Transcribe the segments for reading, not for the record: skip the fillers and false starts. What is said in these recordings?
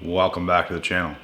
Welcome back to the channel.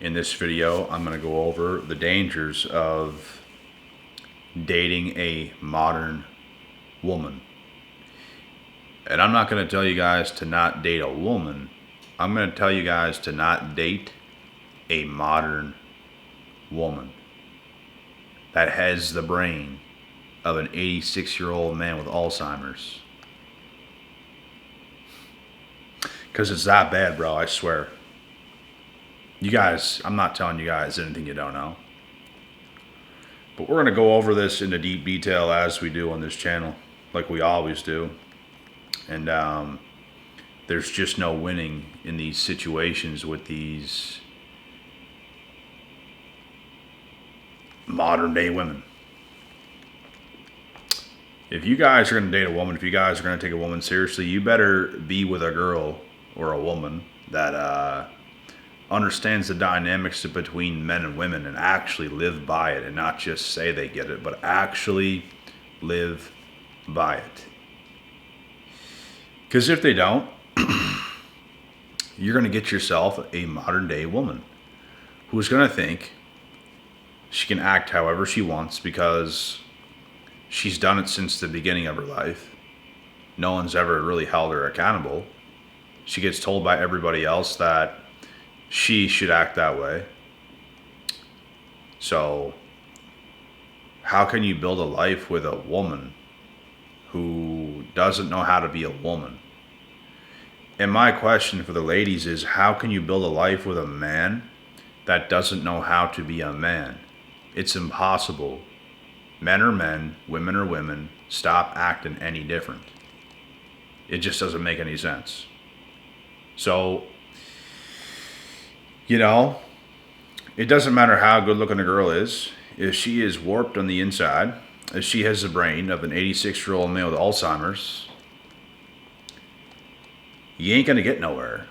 In this video, I'm going to go over the dangers of dating a modern woman. And I'm not going to tell you guys to not date a woman. I'm going to tell you guys to not date a modern woman that has the brain of an 86-year-old man with Alzheimer's. Because it's that bad, bro, I swear. You guys, I'm not telling you guys anything you don't know. But we're going to go over this into deep detail as we do on this channel, like we always do. And there's just no winning in these situations with these modern day women. If you guys are going to date a woman, if you guys are going to take a woman seriously, you better be with a girl or a woman that understands the dynamics between men and women and actually live by it, and not just say they get it, but actually live by it. Because if they don't, you're going to get yourself a modern day woman who's going to think she can act however she wants because she's done it since the beginning of her life. No one's ever really held her accountable. She gets told by everybody else that she should act that way. So, how can you build a life with a woman who doesn't know how to be a woman? And my question for the ladies is, how can you build a life with a man that doesn't know how to be a man? It's impossible. Men are men, women are women. Stop acting any different. It just doesn't make any sense. So, you know, it doesn't matter how good looking a girl is. If she is warped on the inside, if she has the brain of an 86-year-old male with Alzheimer's, you ain't going to get nowhere.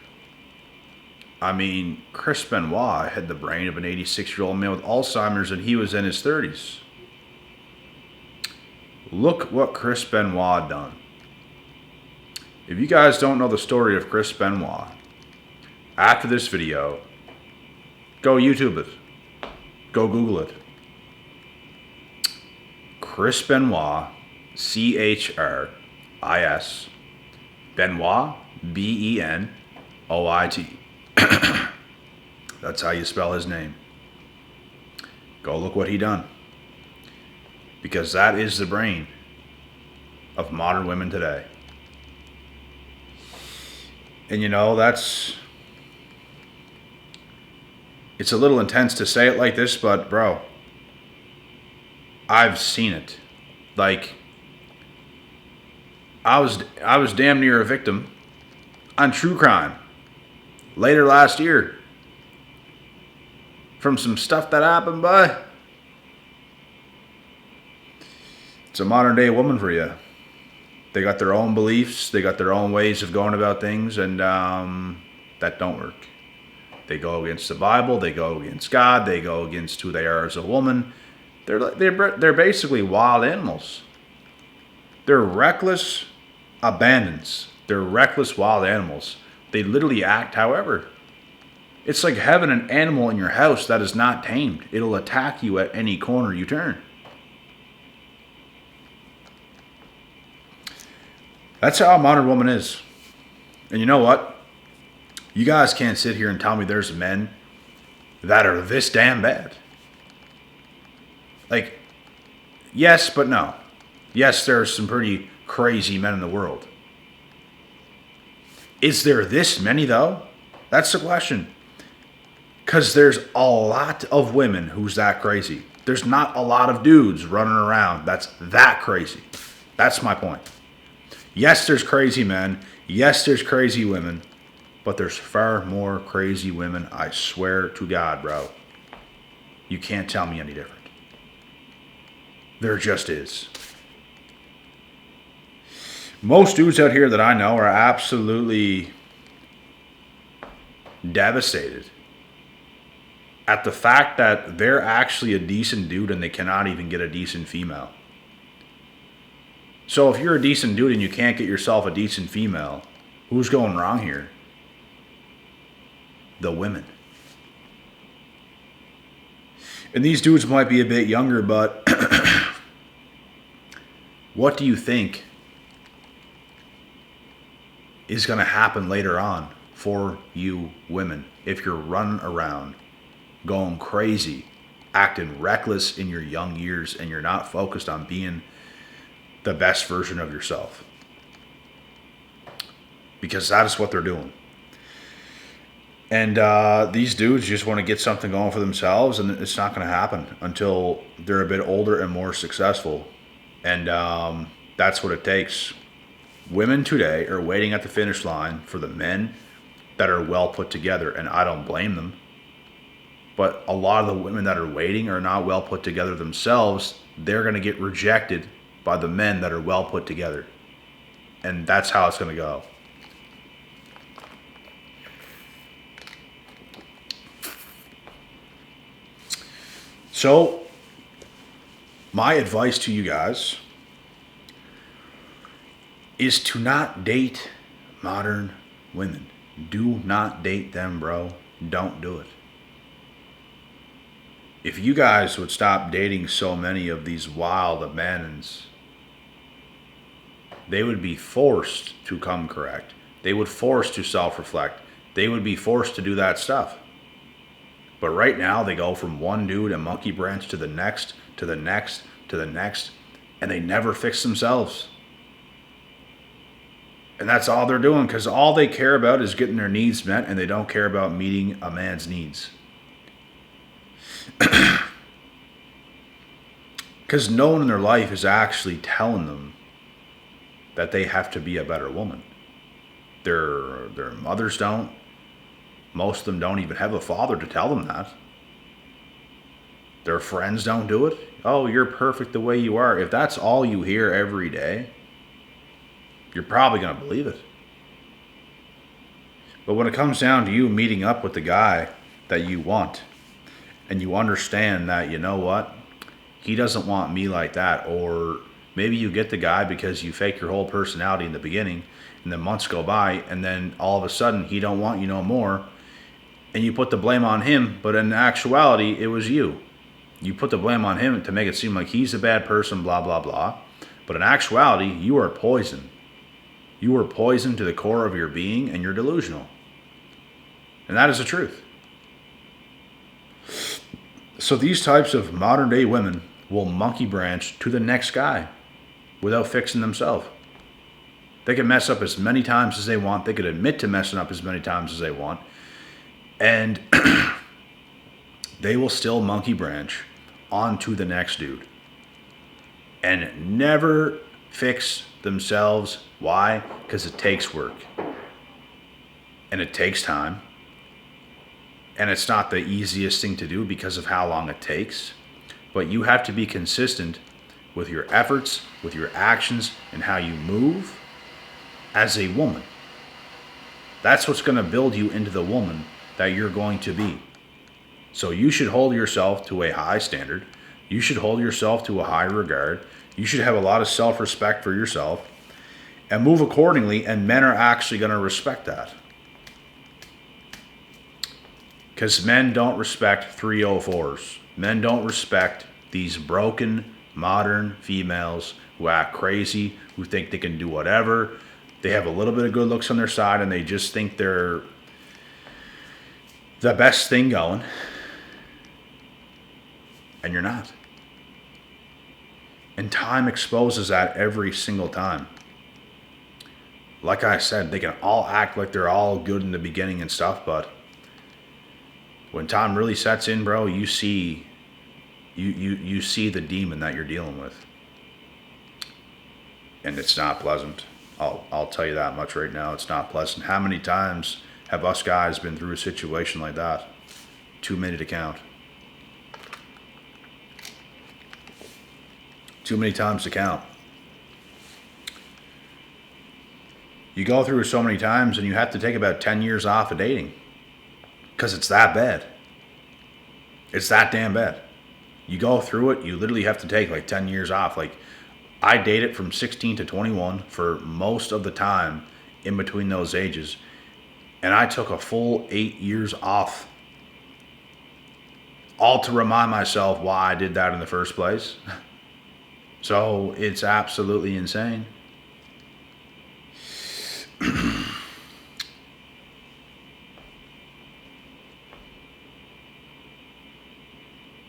I mean, Chris Benoit had the brain of an 86-year-old male with Alzheimer's, and he was in his 30s. Look what Chris Benoit done. If you guys don't know the story of Chris Benoit, after this video, go YouTube it. Go Google it. Chris Benoit, C-H-R-I-S, Benoit, B-E-N-O-I-T. That's how you spell his name. Go look what he done. Because that is the brain of modern women today. And you know, it's a little intense to say it like this, but bro, I've seen it. Like, I was damn near a victim on true crime later last year from some stuff that happened, by. It's a modern day woman for you. They got their own beliefs. They got their own ways of going about things, and that don't work. They go against the Bible. They go against God. They go against who they are as a woman. They're basically wild animals. They're reckless abandons. They're reckless wild animals. They literally act however. It's like having an animal in your house that is not tamed. It'll attack you at any corner you turn. That's how a modern woman is. And you know what? You guys can't sit here and tell me there's men that are this damn bad. Like, yes, but no. Yes, there are some pretty crazy men in the world. Is there this many, though? That's the question. Because there's a lot of women who's that crazy. There's not a lot of dudes running around that's that crazy. That's my point. Yes, there's crazy men. Yes, there's crazy women. But there's far more crazy women, I swear to God, bro. You can't tell me any different. There just is. Most dudes out here that I know are absolutely devastated at the fact that they're actually a decent dude and they cannot even get a decent female. So if you're a decent dude and you can't get yourself a decent female, who's going wrong here? the women. And these dudes might be a bit younger, but what do you think is going to happen later on for you women if you're running around going crazy, acting reckless in your young years, and you're not focused on being the best version of yourself? Because that is what they're doing. And these dudes just want to get something going for themselves, and it's not going to happen until they're a bit older and more successful. And that's what it takes. Women today are waiting at the finish line for the men that are well put together, and I don't blame them. But a lot of the women that are waiting are not well put together themselves. They're going to get rejected by the men that are well put together. And that's how it's going to go. So, my advice to you guys is to not date modern women. Do not date them, bro. Don't do it. If you guys would stop dating so many of these wild abandons, they would be forced to come correct. They would force to self-reflect. They would be forced to do that stuff. But right now, they go from one dude and monkey branch to the next, to the next, to the next, and they never fix themselves. And that's all they're doing, because all they care about is getting their needs met, and they don't care about meeting a man's needs. Because no one in their life is actually telling them that they have to be a better woman. Their mothers don't. Most of them don't even have a father to tell them that. Their friends don't do it. Oh, you're perfect the way you are. If that's all you hear every day, you're probably going to believe it. But when it comes down to you meeting up with the guy that you want, and you understand that, you know what, he doesn't want me like that, or maybe you get the guy because you fake your whole personality in the beginning, and then months go by, and then all of a sudden he don't want you no more, and you put the blame on him, but in actuality, it was you. You put the blame on him to make it seem like he's a bad person, blah, blah, blah. But in actuality, you are poison. You are poison to the core of your being, and you're delusional. And that is the truth. So these types of modern day women will monkey branch to the next guy without fixing themselves. They can mess up as many times as they want. They could admit to messing up as many times as they want. And they will still monkey branch onto the next dude. And never fix themselves. Why? Because it takes work. And it takes time. And it's not the easiest thing to do because of how long it takes. But you have to be consistent with your efforts, with your actions, and how you move as a woman. That's what's going to build you into the woman that you're going to be. So you should hold yourself to a high standard. You should hold yourself to a high regard. You should have a lot of self-respect for yourself and move accordingly, and men are actually going to respect that. Because men don't respect 304s. Men don't respect these broken, modern females who act crazy, who think they can do whatever. They have a little bit of good looks on their side, and they just think they're the best thing going. And you're not. And time exposes that every single time. Like I said, they can all act like they're all good in the beginning and stuff, but when time really sets in, bro, you see the demon that you're dealing with. And it's not pleasant. I'll tell you that much right now. It's not pleasant. How many times have us guys been through a situation like that? Too many to count. Too many times to count. You go through it so many times, and you have to take about 10 years off of dating. Because it's that bad. It's that damn bad. You go through it, you literally have to take like 10 years off. Like, I dated from 16 to 21 for most of the time in between those ages. And I took a full 8 years off, all to remind myself why I did that in the first place. So it's absolutely insane.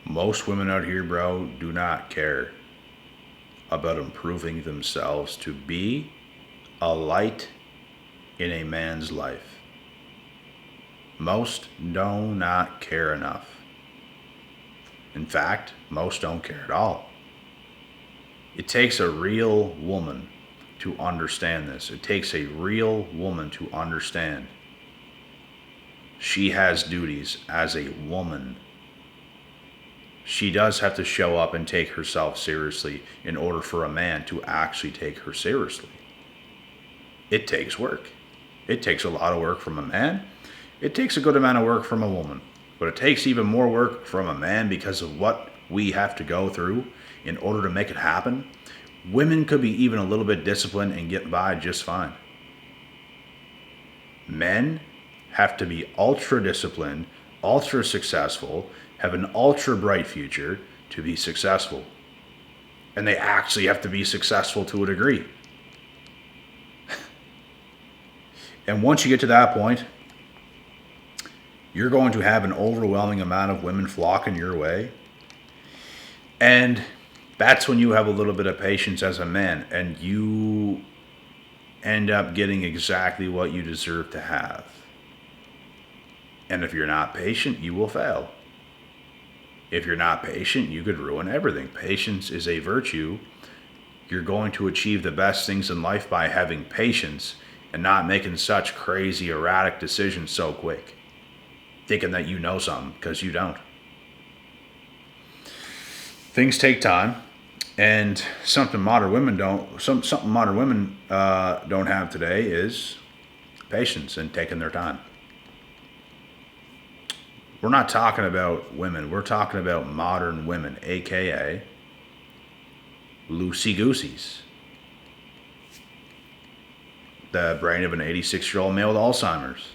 Most women out here, bro, do not care about improving themselves to be a light in a man's life. Most do not care enough. In fact, most don't care at all. It takes a real woman to understand this. It takes a real woman to understand she has duties as a woman. She does have to show up and take herself seriously in order for a man to actually take her seriously. It takes work. It takes a lot of work from a man. It takes a good amount of work from a woman. But it takes even more work from a man because of what we have to go through in order to make it happen. Women could be even a little bit disciplined and get by just fine. Men have to be ultra disciplined, ultra successful, have an ultra bright future to be successful. And they actually have to be successful to a degree. And once you get to that point, you're going to have an overwhelming amount of women flocking your way. And that's when you have a little bit of patience as a man, and you end up getting exactly what you deserve to have. And if you're not patient, you will fail. If you're not patient, you could ruin everything. Patience is a virtue. You're going to achieve the best things in life by having patience and not making such crazy, erratic decisions so quick, thinking that you know something, because you don't. Things take time, and something modern women don't have today is patience and taking their time. We're not talking about women. We're talking about modern women, aka loosey-gooseys. The brain of an 86-year-old male with Alzheimer's.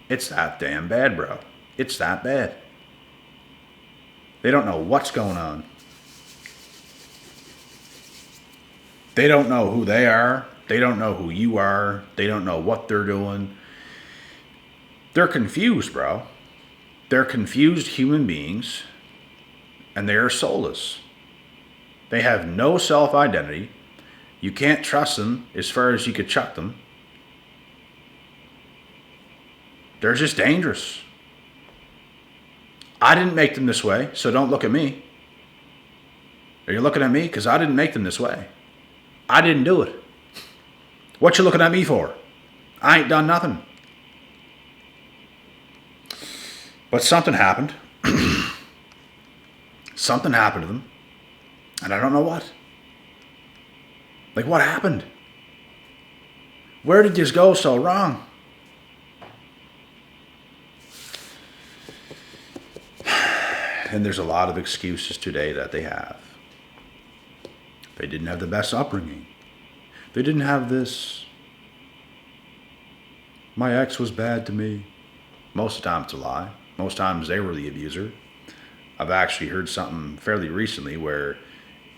It's that damn bad, bro. It's that bad. They don't know what's going on. They don't know who they are. They don't know who you are. They don't know what they're doing. They're confused, bro. They're confused human beings, and they are soulless. They have no self-identity. You can't trust them as far as you could chuck them. They're just dangerous. I didn't make them this way, so don't look at me. Are you looking at me? Because I didn't make them this way. I didn't do it. What you looking at me for? I ain't done nothing. But something happened. Something happened to them. And I don't know what. Like, what happened? Where did this go so wrong? And there's a lot of excuses today that they have. They didn't have the best upbringing. They didn't have this. My ex was bad to me. Most of the time it's a lie. Most times they were the abuser. I've actually heard something fairly recently where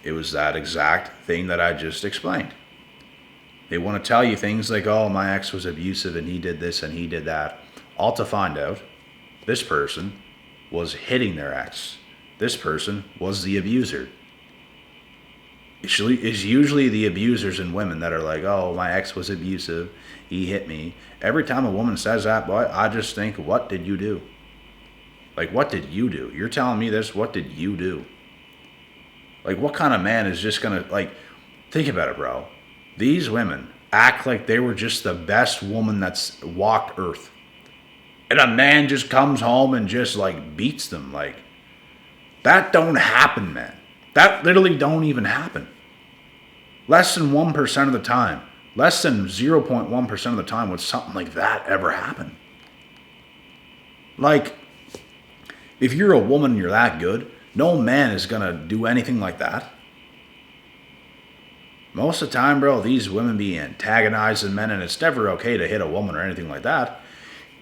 it was that exact thing that I just explained. They want to tell you things like, oh, my ex was abusive and he did this and he did that. All to find out this person was hitting their ex. This person was the abuser. It's usually the abusers and women that are like, oh, my ex was abusive. He hit me. Every time a woman says that, boy, I just think, what did you do? Like, what did you do? You're telling me this, what did you do? Like, what kind of man is just going to, like, think about it, bro. These women act like they were just the best woman that's walked earth. And a man just comes home and just, like, beats them. Like, that don't happen, man. That literally don't even happen. Less than 1% of the time. Less than 0.1% of the time would something like that ever happen. Like, if you're a woman and you're that good, no man is going to do anything like that. Most of the time, bro, these women be antagonizing men, and it's never okay to hit a woman or anything like that.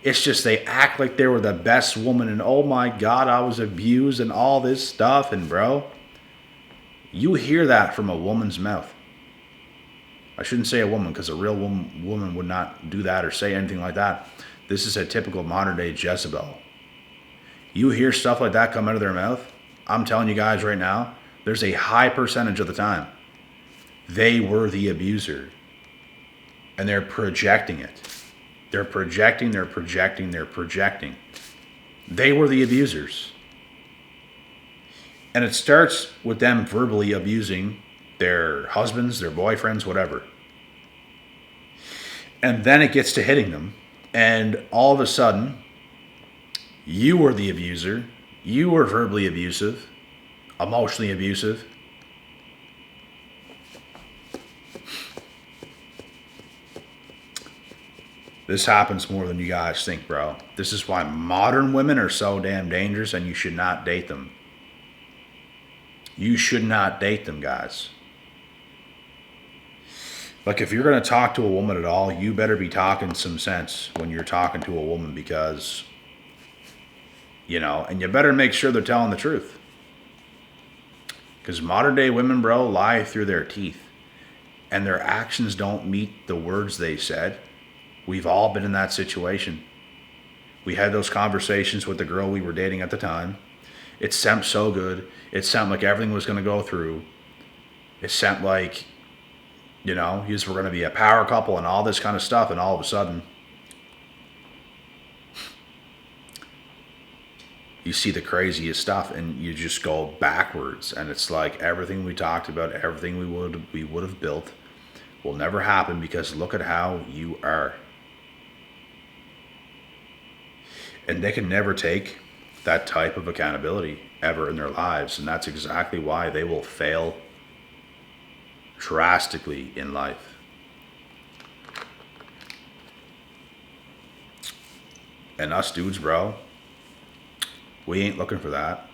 It's just they act like they were the best woman and oh my God, I was abused and all this stuff. And bro, you hear that from a woman's mouth. I shouldn't say a woman because a real woman would not do that or say anything like that. This is a typical modern day Jezebel. You hear stuff like that come out of their mouth, I'm telling you guys right now, there's a high percentage of the time they were the abuser. And they're projecting it. They're projecting. They were the abusers. And it starts with them verbally abusing their husbands, their boyfriends, whatever. And then it gets to hitting them. And all of a sudden, you were the abuser. You were verbally abusive, emotionally abusive. This happens more than you guys think, bro. This is why modern women are so damn dangerous and you should not date them. You should not date them, guys. Like, if you're going to talk to a woman at all, you better be talking some sense when you're talking to a woman because, and you better make sure they're telling the truth. Because modern day women, bro, lie through their teeth. And their actions don't meet the words they said. We've all been in that situation. We had those conversations with the girl we were dating at the time. It seemed so good. It seemed like everything was going to go through. It seemed like, you were going to be a power couple and all this kind of stuff. And all of a sudden, you see the craziest stuff and you just go backwards. And it's like everything we talked about, everything we would have built will never happen because look at how you are. And they can never take that type of accountability ever in their lives. And that's exactly why they will fail drastically in life. And us dudes, bro, we ain't looking for that.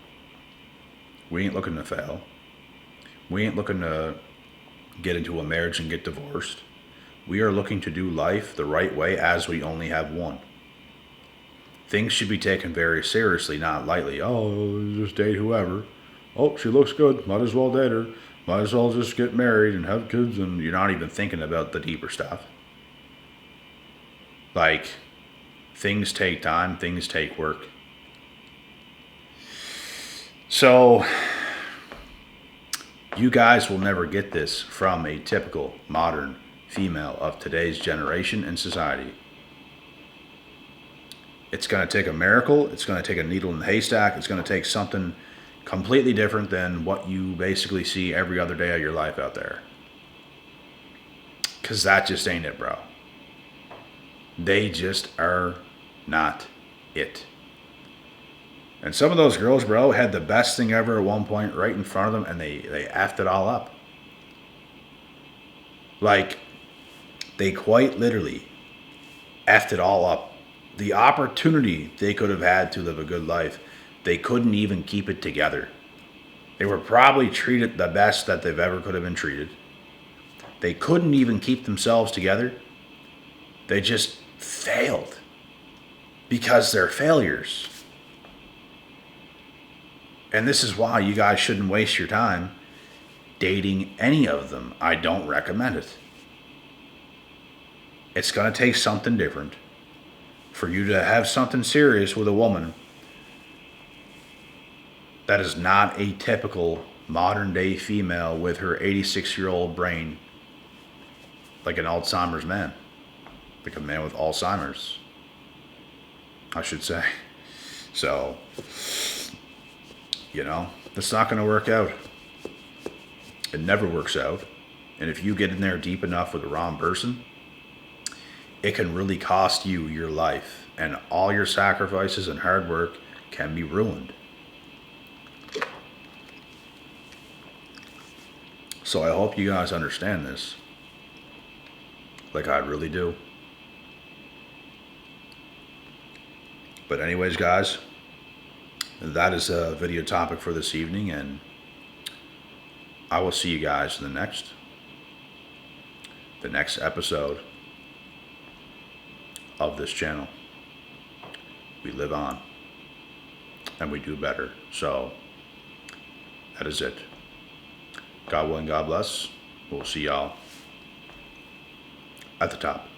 We ain't looking to fail. We ain't looking to get into a marriage and get divorced. We are looking to do life the right way as we only have one. Things should be taken very seriously, not lightly. Oh, just date whoever. Oh, she looks good. Might as well date her. Might as well just get married and have kids. And you're not even thinking about the deeper stuff. Like, things take time. Things take work. So, you guys will never get this from a typical modern female of today's generation and society. It's going to take a miracle. It's going to take a needle in the haystack. It's going to take something completely different than what you basically see every other day of your life out there. Because that just ain't it, bro. They just are not it. And some of those girls, bro, had the best thing ever at one point right in front of them, and they effed it all up. Like, they quite literally effed it all up. The opportunity they could have had to live a good life, they couldn't even keep it together. They were probably treated the best that they've ever could have been treated. They couldn't even keep themselves together. They just failed because they're failures. And this is why you guys shouldn't waste your time dating any of them. I don't recommend it. It's going to take something different for you to have something serious with a woman that is not a typical modern day female with her 86-year-old brain, like an Alzheimer's man, like a man with Alzheimer's, I should say. So, that's not going to work out. It never works out. And if you get in there deep enough with the wrong person, it can really cost you your life, and all your sacrifices and hard work can be ruined. So I hope you guys understand this, like I really do. But anyways, guys, that is a video topic for this evening, and I will see you guys in the next episode of this channel. we live on, and we do better. So that is it. God willing, God bless. We'll see y'all at the top.